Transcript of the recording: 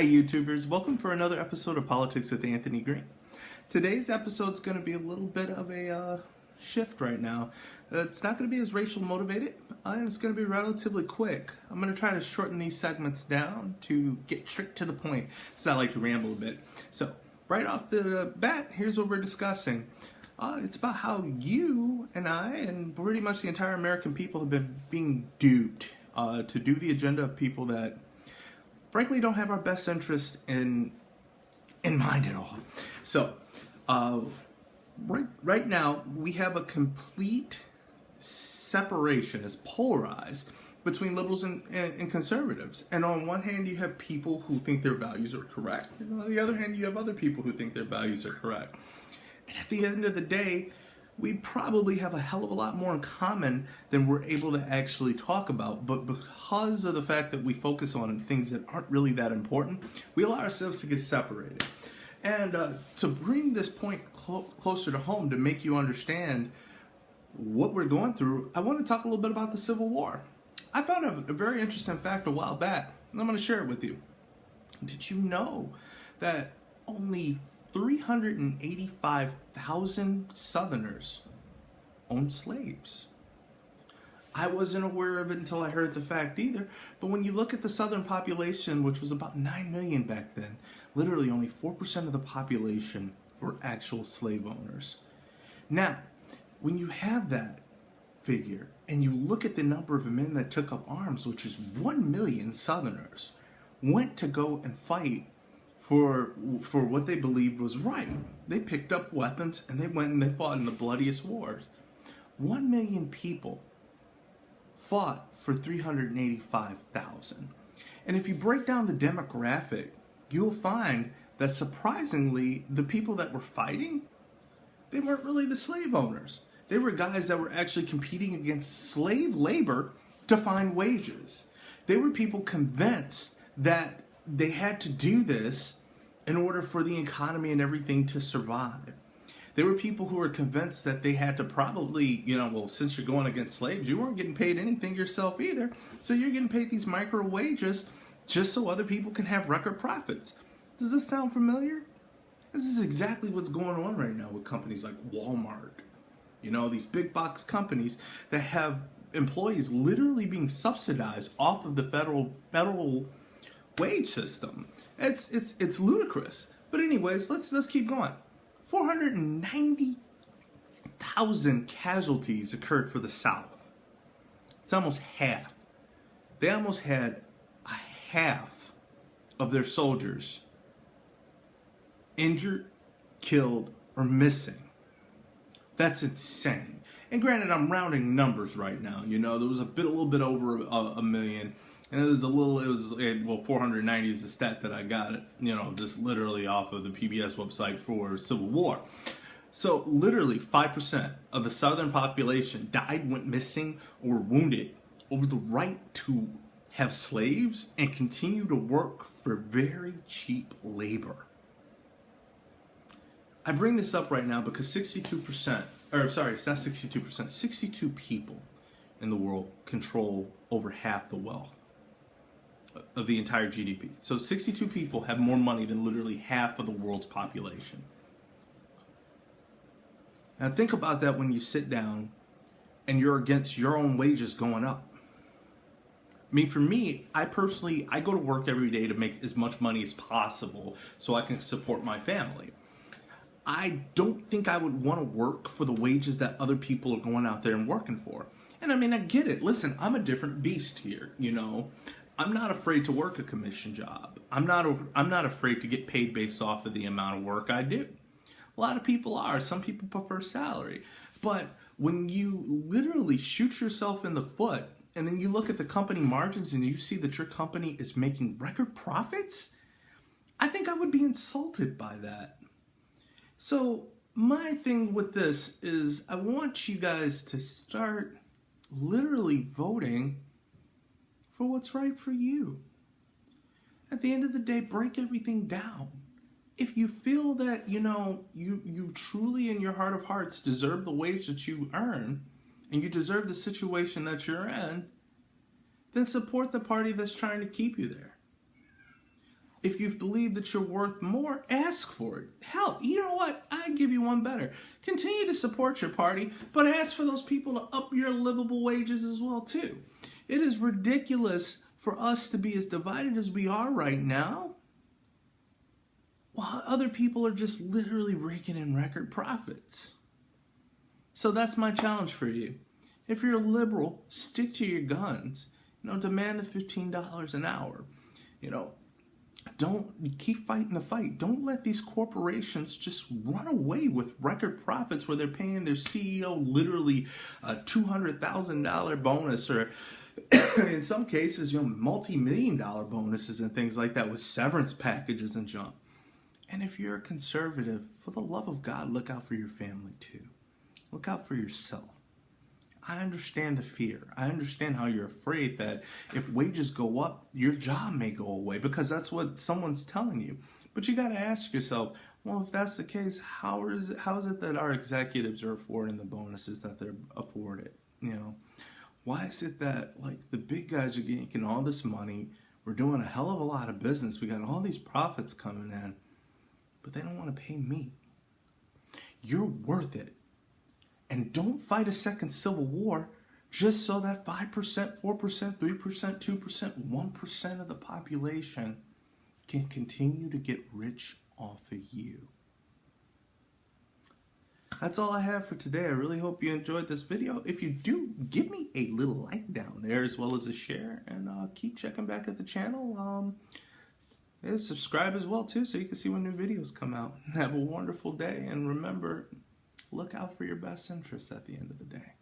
Hi YouTubers, welcome for another episode of Politics with Anthony Green. Today's episode is going to be a little bit of a shift right now. It's not going to be as racial motivated, and it's going to be relatively quick. I'm going to try to shorten these segments down to get straight to the point, so I like to ramble a bit. So, right off the bat, here's what we're discussing. It's about how you and I, and pretty much the entire American people, have been being duped to do the agenda of people that frankly don't have our best interest in mind at all. So, right now we have a complete separation, as polarized, between liberals and conservatives. And on one hand, you have people who think their values are correct, and on the other hand, you have other people who think their values are correct. And at the end of the day, we probably have a hell of a lot more in common than we're able to actually talk about. But because of the fact that we focus on things that aren't really that important, we allow ourselves to get separated. And to bring this point closer to home, to make you understand what we're going through, I want to talk a little bit about the Civil War. I found a very interesting fact a while back, and I'm going to share it with you. Did you know that only 385,000 Southerners owned slaves? I wasn't aware of it until I heard the fact either, but when you look at the Southern population, which was about 9 million back then, literally only 4% of the population were actual slave owners. Now, when you have that figure, and you look at the number of men that took up arms, which is 1 million Southerners, went to go and fight for what they believed was right. They picked up weapons and they went and they fought in the bloodiest wars. 1 million people fought for 385,000. And if you break down the demographic, you'll find that surprisingly, the people that were fighting, they weren't really the slave owners. They were guys that were actually competing against slave labor to find wages. They were people convinced that they had to do this in order for the economy and everything to survive. There were people who were convinced that they had to probably, well, since you're going against slaves, you weren't getting paid anything yourself either. So you're getting paid these micro wages just so other people can have record profits. Does this sound familiar? This is exactly what's going on right now with companies like Walmart. These big box companies that have employees literally being subsidized off of the federal wage system. It's ludicrous. But anyways, let's keep going. 490,000 casualties occurred for the South. It's almost half. They almost had a half of their soldiers injured, killed, or missing. That's insane. And granted, I'm rounding numbers right now. There was a little bit over a million. And 490 is the stat that I got it, just literally off of the PBS website for Civil War. So literally 5% of the Southern population died, went missing, or wounded over the right to have slaves and continue to work for very cheap labor. I bring this up right now because 62 people in the world control over half the wealth of the entire GDP. So 62 people have more money than literally half of the world's population. Now think about that when you sit down and you're against your own wages going up. I mean, for me, I go to work every day to make as much money as possible so I can support my family. I don't think I would want to work for the wages that other people are going out there and working for. And I mean, I get it. Listen, I'm a different beast here, I'm not afraid to work a commission job. I'm not afraid to get paid based off of the amount of work I do. A lot of people are. Some people prefer salary. But when you literally shoot yourself in the foot and then you look at the company margins and you see that your company is making record profits, I think I would be insulted by that. So my thing with this is I want you guys to start literally voting for what's right for you. At the end of the day, break everything down. If you feel that, you truly in your heart of hearts deserve the wage that you earn and you deserve the situation that you're in, then support the party that's trying to keep you there. If you believe that you're worth more, ask for it. Hell, you know what? I give you one better. Continue to support your party, but ask for those people to up your livable wages as well too. It is ridiculous for us to be as divided as we are right now, while other people are just literally raking in record profits. So that's my challenge for you. If you're a liberal, stick to your guns. Demand the $15 an hour. Don't keep fighting the fight. Don't let these corporations just run away with record profits where they're paying their CEO literally a $200,000 bonus, or in some cases, multi-million-dollar bonuses and things like that with severance packages and junk. And if you're a conservative, for the love of God, look out for your family too. Look out for yourself. I understand the fear. I understand how you're afraid that if wages go up, your job may go away, because that's what someone's telling you. But you got to ask yourself, well, if that's the case, how is it that our executives are affording the bonuses that they're afforded? Why is it that the big guys are getting all this money? We're doing a hell of a lot of business. We got all these profits coming in, but they don't want to pay me. You're worth it. And don't fight a second civil war just so that 5%, 4%, 3%, 2%, 1% of the population can continue to get rich off of you. That's all I have for today. I really hope you enjoyed this video. If you do, give me a little like down there as well as a share, and keep checking back at the channel. Subscribe as well too, so you can see when new videos come out. Have a wonderful day, and remember, look out for your best interests at the end of the day.